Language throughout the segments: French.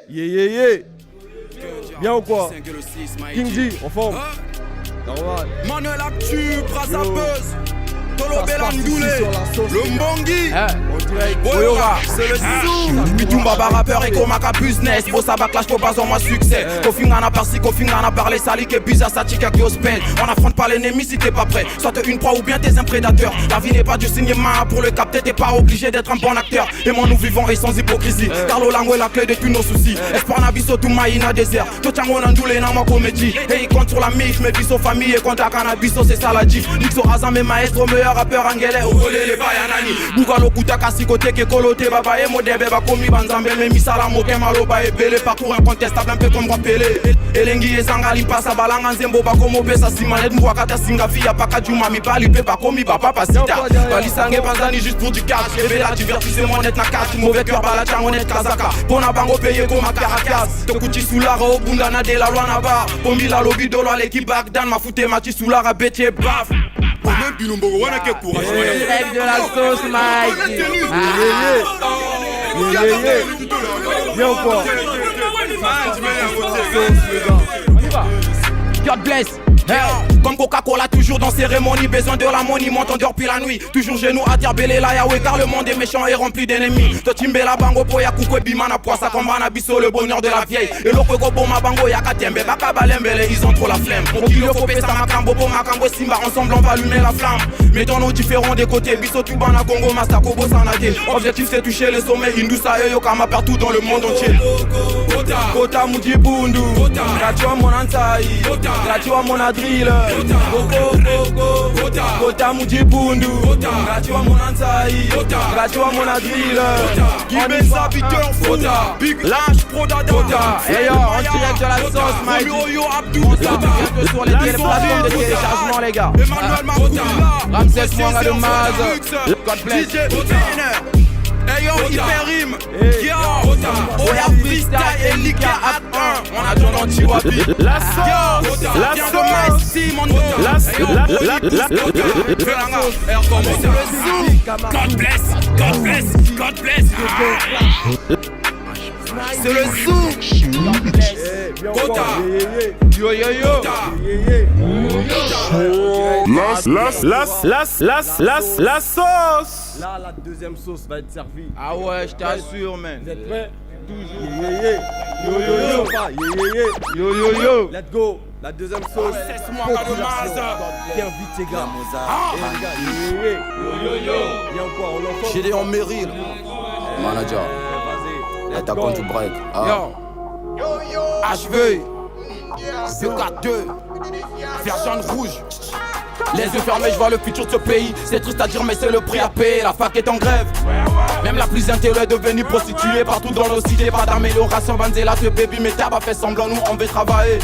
Yeah. Bien ou quoi? King G, en forme. Normal. Manuel Actu, Brasa Buzz, Tolo Belandoulé, le Mbongi, c'est le sou. Bitumba rappeur et Komaka business. Pour ça backlash pour pas en moi succès. Kofingana par-ci, Kofingana par les salis, que bizarre ça tika qui ospel. On affronte pas l'ennemi si t'es pas prêt. Soit t'es une proie ou bien t'es un prédateur. La vie n'est pas du cinéma pour le capter. T'es pas obligé d'être un bon acteur. Aimons nous vivons et sans hypocrisie. Carlo Lango est la clé de tous nos soucis. Espoir Nabiso tout maïna désert. Tout chango nandoulé dans ma comédie. Et il compte sur la mif, mais biso famille et compte à Cannabiso c'est ça la diff. Nixo Razan mes maestros, meilleur rappeur angélé. Olé les bayanani. Bougalo Kutaka Sikote Kekolote Baba et Modebe Bakomi Banzambe. Mais Misala Moke Maloba et Bele. Parcours incontestable un peu comme Rapelé. Elengi et Zangali passa Balangan Zembo Bakomo Besa Simanet Mwakata Singafia Pakajuma Mi Bali Pepa Komi Baba Pasita. Balisange Banzani juste pour du cash. Bela divertissement net na cash. Mauvais cœur Balachan honnête Kazaka. Pona Bango payé comme à Caracas. Tokuchi Soulara au Bundana de la loi Nabar. Pombi la lobby de l'oie l'équipe Bagdan. Ma foute Machi Soulara Bétier Baf. Direct de la sauce, Mike. Bien ou quoi? On y va. God bless. Comme Coca-Cola, toujours dans cérémonie. Besoin de la money, monte en dehors puis la nuit. Toujours genoux à dire belé la Yahweh. Car le monde est méchant et rempli d'ennemis. Totimbe la bango po ya kukwe bimana poisa. Kombana biso le bonheur de la vieille. Et l'autre go ma bango ya katembe. Baka balembele, ils ont trop la flemme. Mon kilo faut pesa makambo po makambo simba. Ensemble on va allumer la flamme. Mettons-nous différents des côtés. Biso tubana Congo, Masta Kobo Sanade. Objectif c'est toucher les sommets. Hindousa et Yokama partout dans le monde entier. Kota Mujibundu. Gratuit mon antai. Gratuit mon adrille. Kota Mujibundu. Gratuit mon antai. Gratuit mon adrille. Guimé Sabiteur Fota. Big Lash Pro Dada. Et yo, en direct de la sauce, Mike. Yo Abdou. On sort bientôt sur les plateformes de téléchargement, les gars. Emmanuel Makoula. Ramsès Mwanga de Maz. God bless. Hey yo, hyper rime. Yo, Oya Freestyle et Lika App 1. On a John Antiwapi. La sauce. God bless. C'est le zoo. Kota. Yo. La sauce. Là, la deuxième sauce va être servie. Ah ouais, je t'assure, man. Vous êtes prêts? Yo. Let's go. La deuxième sauce. Bien vite, les gars. Bien quoi, on l'enfant. Gédéon Meryl. Manager. Attaquant du break. HV. C42. Vert jaune rouge. Les yeux fermés, je vois le futur de ce pays. C'est triste à dire, mais c'est le prix à payer. La fac est en grève. Même la plus intello est devenue prostituée. Partout dans nos cités, pas d'amélioration. Banzela, ce baby, mais t'as pas fait semblant. Nous, on veut travailler.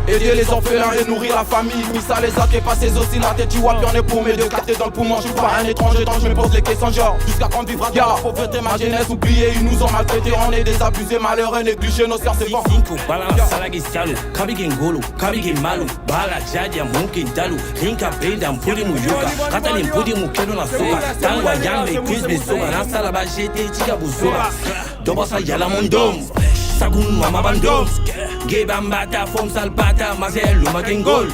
Aider les orphelins et nourrir la famille. Missa les a passés aussi la tête. Tu vois, puis on est pour mes deux quartiers dans le poumon. Je suis pas un étranger, tant je me pose les questions. Genre, jusqu'à quand vivra dans la pauvreté, ma jeunesse oubliée. Ils nous ont maltraités, on est des abusés, malheureux, négligés. Nos sœurs, c'est bon. Benda mpudi muyoka kata ni mpudi mukeno na soka tangwa yambe quiz me soka na sala ba jete tika busoka doba sa yala mondom sagun mama bandom geba mbata fom salpata mazel luma kengol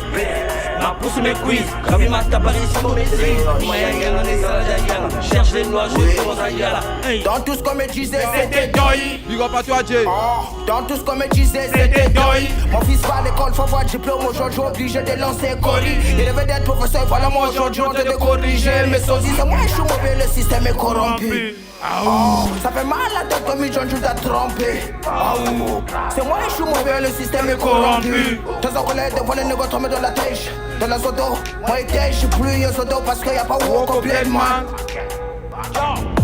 ma pousse mes quiz ravi mata paris sur mes tricks maya yala ne sala yala cherche les noix je commence à yala Dans tout ce qu'on me disait c'était doi. Big up à toi, Jay. Dans tout ce qu'on me disait c'était doi. Mon fils va à l'école, faut voir diplôme. Aujourd'hui obligé de lancer colis. Il rêvait d'être professeur, voilà moi aujourd'hui on te corriger. Mais sosie c'est moi je suis mauvais, le système est corrompu. Ça fait mal à la tête comme John tu t'as trompé. C'est moi je suis mauvais, le système est corrompu. Tes collègues devant les négociants tomber dans la tèche. Dans la sodo, moi et je suis plus un sodo parce qu'il n'y a pas où complètement.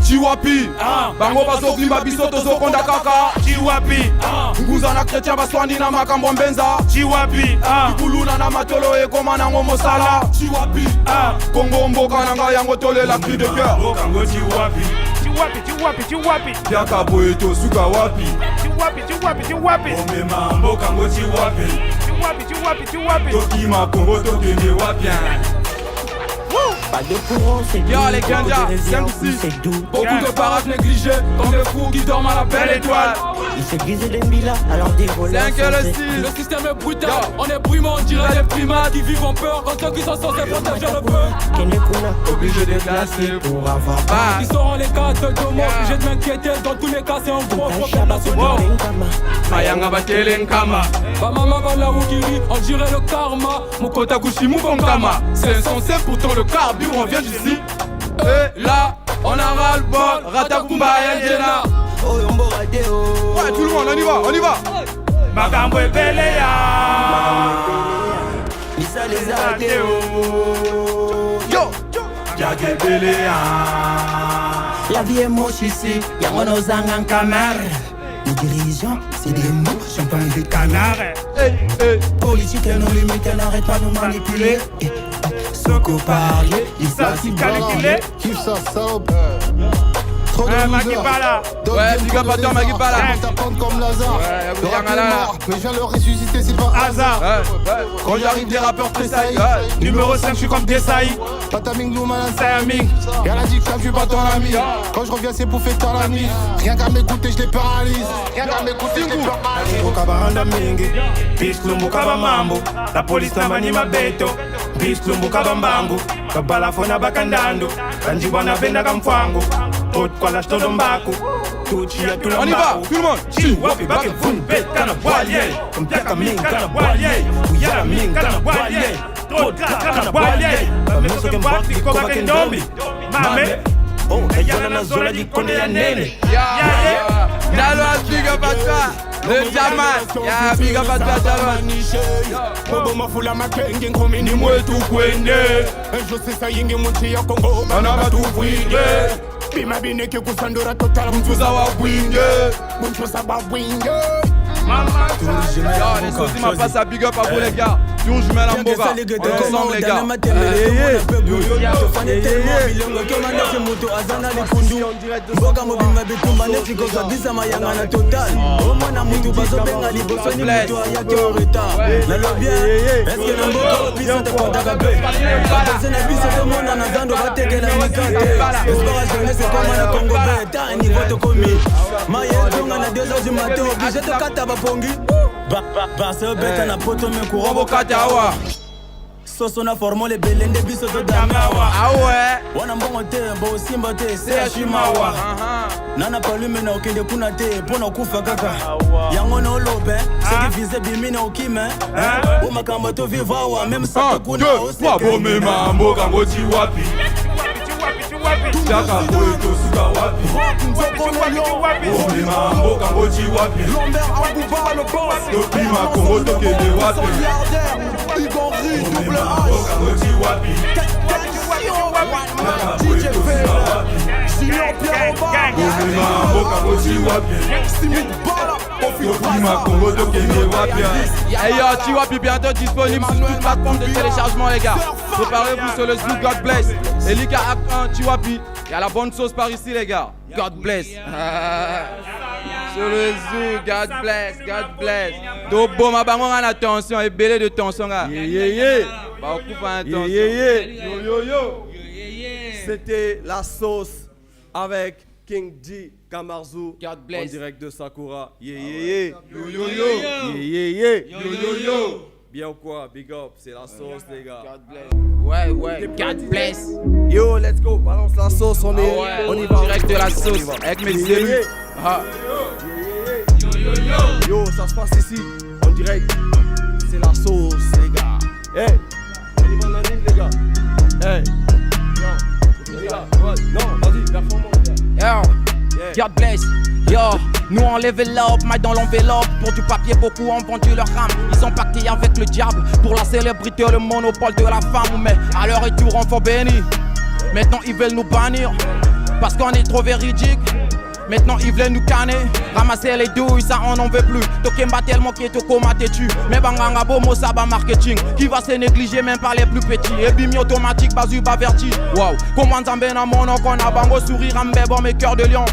Chiwapi, bango baso vimba bisoto zo konda kaka. Chiwapi, Nguza na chrétien baswani na makambo mbenza. Chiwapi, Kuluna na matolo e koma na ngomo sala. Chiwapi, Kongo mboka na nga yango tole la cri de cœur. Bokango Chiwapi. Yaka boeto suka wapi. Omema mbokango Chiwapi. Toki ma Kongo tokende wapia. Pas de courant, c'est doux. Yo les ganja, 5-6, c'est doux. beaucoup de parages négligés, comme des fous qui dorment à la belle étoile. Il s'est grisé des Mbila, alors des voleurs. 5 le 6. Le système est brutal, on est bruyant, on dirait des primates qui vivent en peur quand ceux qui sont censés protéger le peuple. Kenekuna, Obligé de déplacer pour avoir pas. Ils seront les cartes de moi, obligé de m'inquiéter. Dans tous les cas, c'est un gros problème national. Mayanga batele nkama. Ba maman va la Wukiri, on dirait le karma. Mukota kushimu bonkama. C'est insensé, pourtant le carburant vient d'ici. Et là, on a ras-le-bol. Ratakumbaya Jena. Ouais, tout le monde, on y va. Magambo et Pelea. Lisa les adéos. Yo, Yage Pelea. La vie est moche ici, y'a mon ozang en camar. Les dirigeants, c'est des mots, champagne des canards. Politique, elle nous limite, elle n'arrête pas de nous manipuler. Soko parler, ils savent si calculer. Kiffe ça, salope. Trop de losers. Ouais, big up à toi, Magipala. T'apprendre comme Lazare. Ouais, vous T'auras dire plus là. mort, mais je viens le ressusciter Sylvain Hazard. Quand j'arrive, les rappeurs tressaillent. Numéro 5, je suis comme Desai. Pataming, Blue Man, Saming. Y'a la dick, je suis pas ton ami. Quand je reviens, c'est pour fêter la nuit. Rien qu'à m'écouter, je les paralyse. Rien qu'à m'écouter, je les paralyse. Mukabaranda mingi. Bislu mukaba mambo. La police tamani mabeto. Bislu mukaba mbambu. Kabala fona bakandando. Kanjibana venda kamfango. Tot kwa la stodo mbaku. Tuchi ya tula On y va, tout le monde. Chi wapi baki fun bet kana boalye. Mpiaka ming kana boalye. Uyara ming kana boalye. Tot kana boalye. Bameso kembaki koka kendomi. Mame. Oh, ayana na zola di konde ya nene. Dalo a big up à toi. Le Jaman. Ya big up à toi, Jaman. Bobo mafula makenge ngome ni mwetu kwende. Ejo sesa yingi muti ya Kongo bana batu kwinde. Bima bineke kusandura total Mtuza wa bwinge. Mtuza wa bwinge. Yo, les sauces m'a pas ça big up à vous les gars. Toujours je mets la mboga. On est ensemble les gars. mboka mobimba bitumba neti kozwabisa mayanga na total omona mutu bazobenga liboso ni mutu ayaki en retard nalobi eske na mboka biso tokotaka mpe batase na biso tomona na zando batekela mikate espora jeunesse ekoma na kongo be ta niveau tokomi maye etonga na 2h du matin oblige tokata bapongi base obeta na poto mekuro Bokata awa. soso na formo le belende biso todamawa Ah ouais. wana mbongo te bosimba te se ashimawa nana palume na okende kuna te mpo na kufa kaka yango na olobe soki vize bimi na okime o makambo tovivre awa meme saka kuna oseke bomema mboka ngoti wapi Chaka kwetu suka wapi bomema mboka ngoti wapi topima kongo tokende wapi bomema mboka ngoti wapi Chaka kwetu suka wapi bomema mboka ngoti wapi topima kongo tokende wapi. Hey yo, Chiwapi bientôt disponible sur toute plateforme de téléchargement les gars. Préparez-vous sur le zoo God Bless. Elika Act 1, Chiwapi. Il y a la bonne sauce par ici les gars. God bless. Sur le zoo, God bless, God bless. Dobo ma bango en attention, et belé de tension là. Bah on coupe en attention. Yo. C'était la sauce avec King D Kamarzu God bless. en direct de Sakura. Yo. Bien ou quoi? Big up, c'est la sauce les gars. God bless. Ouais. God bless. Yo, let's go, balance la sauce, on y va. Direct de la sauce avec mes élus. Yo, ça se passe ici, en direct. C'est la sauce les gars. Hey, on y va dans la ligne les gars. Hey, yo, les gars, non, vas-y, performance les gars. God bless. Yo, nous on level up, maille dans l'enveloppe. Pour du papier, beaucoup ont vendu leur âme. Ils ont pacté avec le diable pour la célébrité, le monopole de la femme. Mais à leur retour, on faut bénir. Maintenant, ils veulent nous bannir parce qu'on est trop véridique. Maintenant, ils veulent nous canner. Ramasser les douilles, ça on n'en veut plus. Tokemba tellement qui est au coma têtu. Mais banganga bomo, ça va marketing. Qui va se négliger même par les plus petits. Et bimi automatique, basu, vertige. Wow, comment Zambé na mon qu'on a bango sourire, ambe bon, mes cœurs de lion.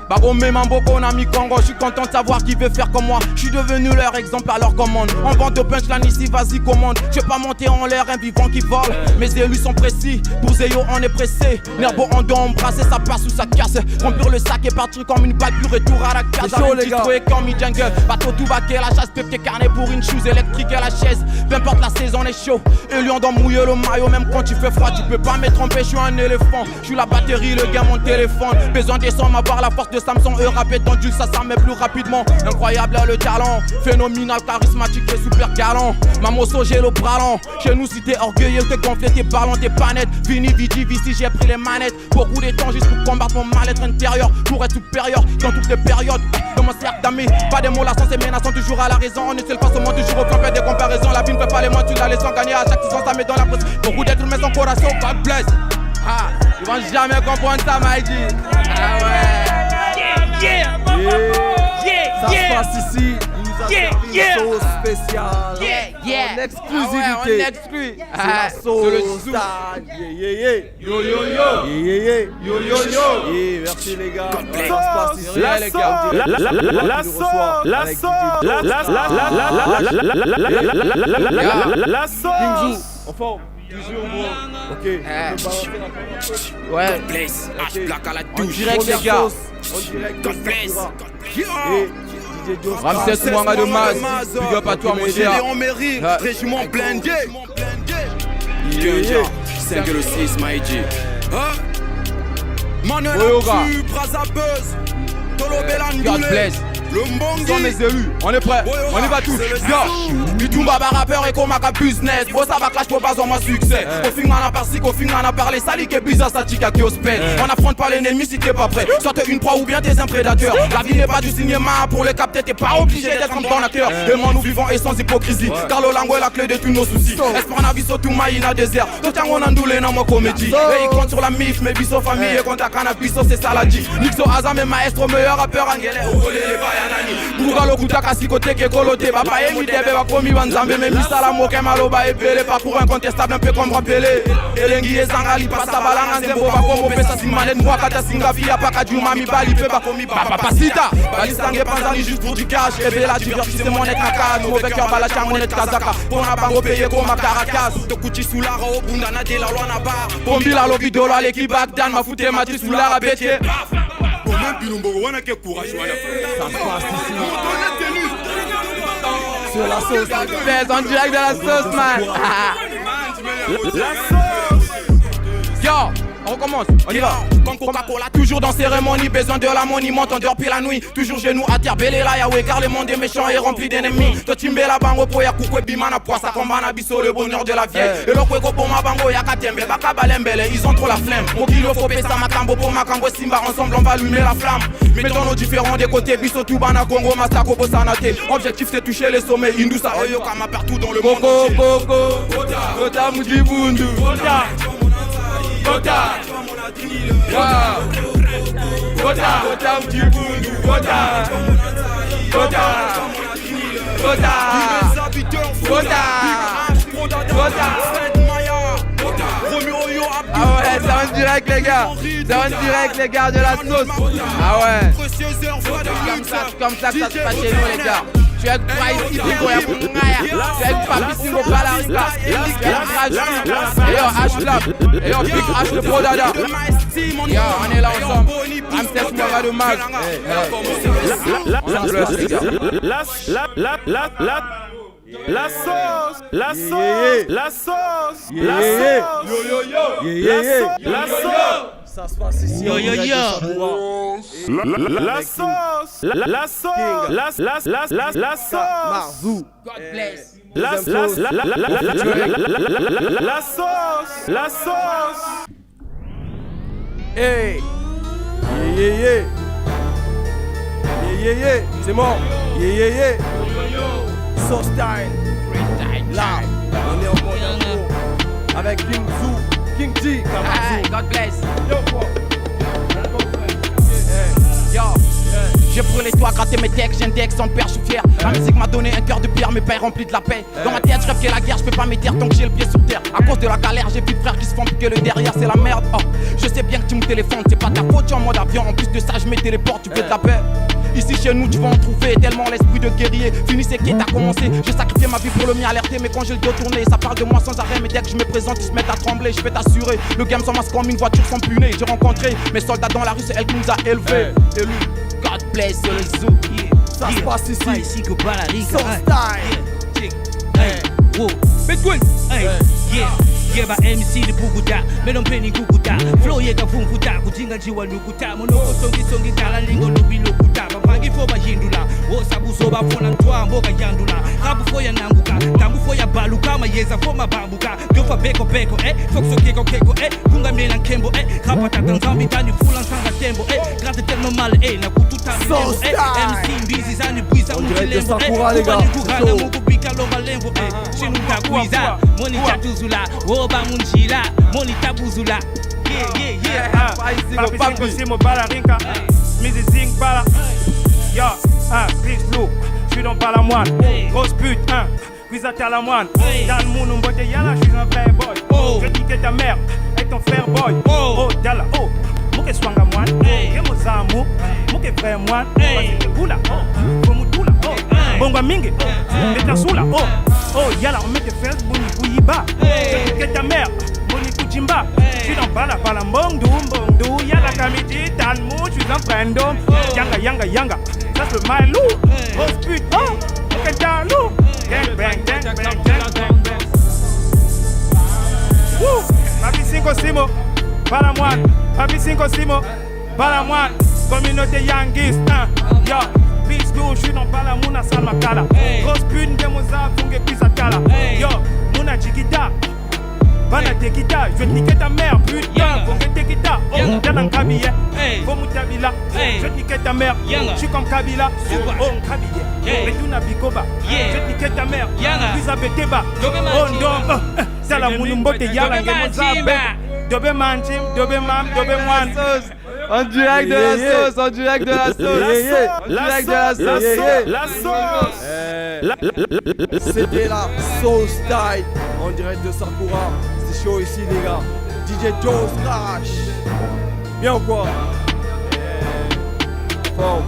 Baromé Mamboko, Nami Congo, je suis content de savoir qui veut faire comme moi. Je suis devenu leur exemple à leur commande. En vente de punchline ici, vas-y commande. Je vais pas monter en l'air, un vivant qui vole. Mes élus sont précis, pour Zéyo on est pressé. Nervo en dos embrassé, ça passe ou ça casse. Remplir le sac et partir comme une balle, plus retour à la case. Chaud, les gars. Comme jungle, bateau tout baqué, la chasse, pépé carnet pour une chose électrique à la chaise. Peu importe la saison, est chaud. Et lui on doit mouiller le maillot, même quand tu fais froid, tu peux pas me tromper, je suis un éléphant. Je suis la batterie, le gars, mon téléphone. Besoin des sommes, avoir la force de Samson, rap étendu, ça s'en met plus rapidement. Incroyable le talent, phénoménal, charismatique et super galant. Mamoso, j'ai le bras chez nous, si t'es orgueilleux, t'es gonflé, t'es parlant, t'es pas net. Vini, vidi, vici, j'ai pris les manettes. Beaucoup de temps juste pour combattre mon mal-être intérieur. Pour être supérieur dans toutes les périodes. Dans mon cercle d'amis, pas des mots, la sens et menaçant, toujours à la raison. On est seul face au monde, toujours au plan, fait des comparaisons. La vie ne fait pas les mois, tu la laisses en gagner à chaque saison, ça met dans la presse. Beaucoup d'êtres humains sans corazon, God bless. Ah, ils vont jamais comprendre ça, Maïdi. Ah ouais. Ça se passe ici. Il nous a servi une sauce spéciale. En exclusivité. Ah ouais, on exclut. C'est la sauce style. Yo yo yo. Yo yo yo. Merci les gars. God bless. Ça se passe ici. Les gars. La sauce. En forme. Toujours bon. Ok. Ouais. God bless. H Black à la En douche. direct, les gars. En direct. God bless. Ramsès Mouanga de Maz. Big up à toi, mon cher. Gédéon Méry, régiment blindé. C'est que le 6, Maïdi. Manuel Oyoga. Abdu, Braza Buzz, Tolo Belan God Doulé, bless. le Sont Mbongi. mes élus, on est prêts, on y va tous. Yo, Bitumba rappeur et Komaka business. Bro, ça va clash pour pas en moi succès. Kofi Ngana par-ci, Kofi Ngana par-les. Sali qui est bizarre, ça tika qui ospède. On affronte pas l'ennemi si t'es pas prêt. Soit t'es une proie ou bien t'es un prédateur. La vie n'est pas du cinéma, pour les capter t'es pas obligé d'être un bon acteur. Aimons nous vivons et sans hypocrisie. Car le langue est la clé de tous nos soucis. Espérant viso tout maïna désert. Tout en on andoulé dans mon comédie. Et il compte sur la mif, mais biso famille et compte à cannabis, c'est ça la dit. Nixo Azam et maestro, meilleur rappeur angélé. Bugalo kutaka sikote ke kolote Papa emi debe bakomi banzambe Me misala moke maloba epele Pas pour incontestable un peu comme rappelé Elengi ezanga li pasa balanga nzembo Bakomo pesa simane Mwa kata singa via paka juma mi bali pe bakomi Papa pasita Bali sange panzani juste pour du cash Ebe la divertissement net naka Mauvais cœur bala changonet kazaka Pona bango peye koma Caracas Tokuchi Soulara au Bundana de la loi Nabar. Pombi la lobi dolo l'équipe Bagdan Ma foute mati sous la rabetier Sur la sauce. Fais en direct de la sauce, man. Yo, on recommence, on y va. Comme Coca-Cola, toujours dans cérémonie. Besoin de la money, monte en dehors puis la nuit. Toujours genoux à terre, belé la Yahweh. Car le monde est méchant et rempli d'ennemis. Toi timbe la bango po ya kukwe bimana poisa. Kombana biso le bonheur de la vieille. Et le kweko po ma bango ya katembe. Baka balembele, ils ont trop la flemme. Mon kilo faut pesa makambo po makambo simba. Ensemble on va allumer la flamme. Mettons nos différents des côtés. Biso Tubana, Congo, Masako, Bosanate. Objectif c'est toucher les sommets. Indusa, Oyokama partout dans le monde. Koko, Koko, Kota, Mujibundu. Kota, Kota, Kota, Mujibundu. Kota, Kota, Kota, Kota. Ah ouais, c'est en direct les gars. C'est en direct les gars de la sauce. Ah ouais. Comme ça que ça se passe chez nous les gars. Je suis avec Price, Ipigo, je suis avec Papi Singo Balarica. Je suis avec H. Et yo, H Lab. Et yo, Big H le Pro Dada. Yo, on est là ensemble. Ramsès Mouanga de Maz. La sauce, la sauce, la sauce, la sauce, Yo yo yo. la sauce, Ça se passe ici. Yo, yo, yo. la sauce, la sauce, la sauce, Marzou. God bless. la sauce, la sauce. Hey. Yeah. C'est mort. Yeah. So style. Là, on est en mode amour. Avec King Zoo, King T, Ah, God bless. Yo, quoi. Yo, J'ai brûlé toi, gratté mes textes, j'index sans père, je suis fier. Ma musique m'a donné un cœur de pierre, mes paix remplis de la paix. Dans ma tête, je rêve qu'il y a la guerre, je peux pas m'éteindre tant que j'ai le pied sur terre. À cause de la galère, j'ai vu de frères qui se font piquer le derrière, c'est la merde. Oh, je sais bien que tu me téléphones, c'est pas ta faute, tu es en mode avion. En plus de ça, je me téléporte, tu fais de la paix. Ici chez nous tu vas en trouver tellement l'esprit de guerrier. Fini c'est qui t'as commencé. J'ai sacrifié ma vie pour le mien alerté. Mais quand j'ai le dos tourné, ça parle de moi sans arrêt. Mais dès que je me présente ils se mettent à trembler. Je peux t'assurer, le game sans masque comme une voiture sans punée. J'ai rencontré mes soldats dans la rue, c'est elle qui nous a élevés. Et lui, God bless le zoo. Ça se passe ici. Ici que Balarica. Son style. Wow. Between. Yeah. Yeba MC de Pukuta, Medon Penny Kukuta, Flow Yega Funfuta, Kutinga Jiwa Nukuta, Monoko Songi Kala Lingo Lubi Lokuta, Babangi Foba Hindula, Osabu Soba Fonantwa, Mboka Yandula, Rabu Foya Nambuka, Tambu Foya Baluka, Mayeza Foma Bambuka, Dofa Beko, Foxo Keko, Kunga Mena Kembo, Rapata Tanzambi Tani Fulan Sanga Tembo, Grate Telmo Mal, Nakututa, MC Bizi Zani Buiza, Mukilembo, Kubani Mukubika Loba Lembo, Shinuka Buiza, Moni Chatuzula, Oba Munchila, Moni Tabuzula. Yeah. Papi Simo Balarica, Mrs. Zing Bala. Yo, Chris Blue, je suis dans Balamoine. Grosse pute, puis à la moine. Dans le monde, on boit des yala, je suis un vrai boy. Je dis que ta mère est ton frère boy. Oh, Dala, oh, Mouke Swanga moine. Yemo Zamu, Mouke frère moine. Parce que Kula, oh, Komutula, oh, Bonga Mingue, Betasula, oh, yala, on met des fesses, Boni Bouyiba. Je dis que ta mère. Jimba, je suis dans Bala Mbongdou, Yala Kamiti, Tanmou, je suis en Brandom, Yanga, ça c'est my loup, oh putain, ok, loup, bang. Wouh, Papi 5 Simo, Balamoine, Papi 5 Simo, Balamoine, communauté Yangis, yo, Peace Blue, je suis dans Balamouna Salmakala, grosse pute, Demoza, Funge Pisatala, yo, Mouna Chikita. Bana tekita, je vais te niquer ta mère, putain, faut que tekita, oh, dans un cabinet, faut moutabila, je vais te niquer ta mère, je suis comme Kabila, oh, cabinet, mais tu n'as bikoba, je vais te niquer ta mère, plus à Beteba, oh, non, c'est la mounumbote yala, Dobe manchim, dobe mam, dobe moine. En direct de la sauce, en direct de la sauce, C'était la sauce style en direct de Sakura. C'est chaud ici les gars. DJ Joe Crash. Bien ou quoi? Forme.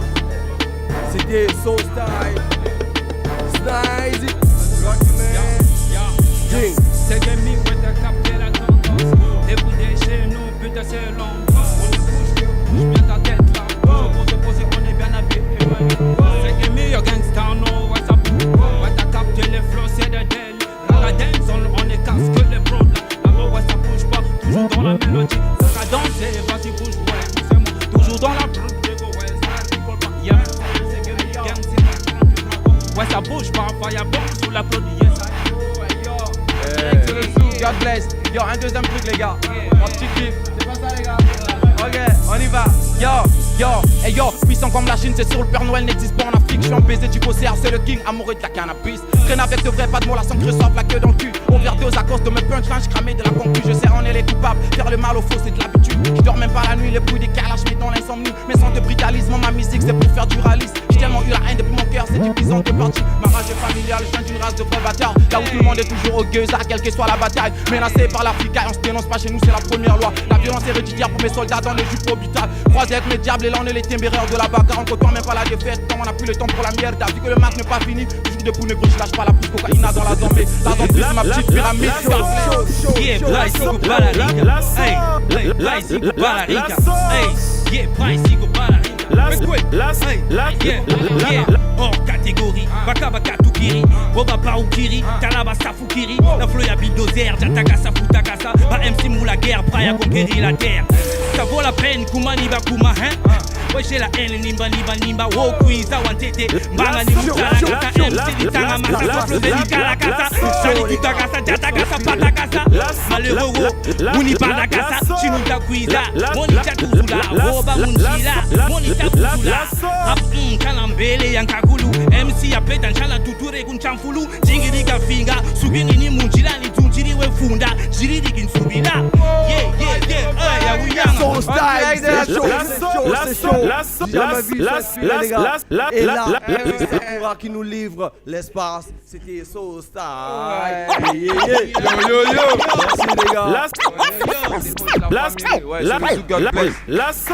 C'était sauce style. Snizy. King. C'est Gemi, ouais, t'as capté la tendance. Écoutez chez nous, putain, c'est long. Bouge bien ta tête là, pose, on est bien habillé. C'est Gemi, yo gangsta, no, ouais ça bouge. Ouais t'as capté les flows, c'est de Dell. La dance, on est casque les prods là. Là-bas ouais ça bouge pas, toujours dans la mélodie. Ça danser, vas-y bouge, ouais, c'est moi. Toujours dans la brute, ouais ça rigole pas. Yeah, c'est Gemi, gang, c'est ouais ça bouge pas, fire bomb sous la prod, yes I C'est le zoo, God bless. Yo, un deuxième truc les gars, un petit kiff. C'est pas ça les gars. Ok, on y va. Yo, puissant comme la Chine, c'est sûr le Père Noël n'existe pas en Afrique. Je suis un baiser du Bosser, c'est le king, amoureux de la cannabis. Traîne avec de vrais, pas de mots, la sang que je sors, la queue dans le cul. Overdose à cause de mes punchlines, cramé de la concu. Je sais, on est les coupables. Faire le mal au faux, c'est de l'habitude. Je dors même pas la nuit, les bruits des calages, mais dans l'insomnie. Mes sons de brutalisme, ma musique, c'est pour faire du ralisme. J'ai tellement eu la haine depuis mon cœur, c'est divisant de partie. Ma rage est familiale, je viens d'une race de vrais bâtards. Là où tout le monde est toujours orgueilleux, quelle que soit la bataille. Menacé par l'Africa, on se dénonce pas chez nous, c'est la première loi. La violence héréditaire pour mes soldats dans les jupes hôpital. Croisés avec mes diables, et là on est les téméraires de la bagarre. On côtoie même pas la défaite, tant on a plus le temps pour la merde. Vu que le match n'est pas fini, toujours debout négro, je lâche pas la pousse cocaïna dans la zombie. La zombie c'est ma petite pyramide. Yeah, Bicycle Balarica. Hey, Bicycle Balarica. Hey, yeah, Bicycle Balarica. Yeah, hors catégorie, Baka Tukiri, Boba Paoukiri, Talaba Safukiri, la floya bulldozer, Jataka Safutakasa, Ba MC Moula guerre, prêt à conquérir la terre. Ça vaut la peine, Kumani Bakuma, hein? Ouais, j'ai la haine, Nimba, Wokwiza, Wantete, Mbanga Nimutala, MC Litara, Massa, Flo de Nikalakasa, Sali Kutakasa, Jatakasa, Patakasa, Malheureux, Muni Patakasa, Chinuta Kwiza, Monita Tuzula, Roba Munchila, Monita Tuzula, Rap, Kalambele, Yankakulu, MC Apeta, Chala Tuture, Kunchamfulu, Jingirika Finga, Subini ni Munchila, ni Tunchiri Wefunda, Jiriki Subila, yeah, we young. Soul style, c'est chaud, Sakura qui nous livre l'espace. C'était So Style. Yo. Merci les gars. Ouais, c'est le Zoo God Bless.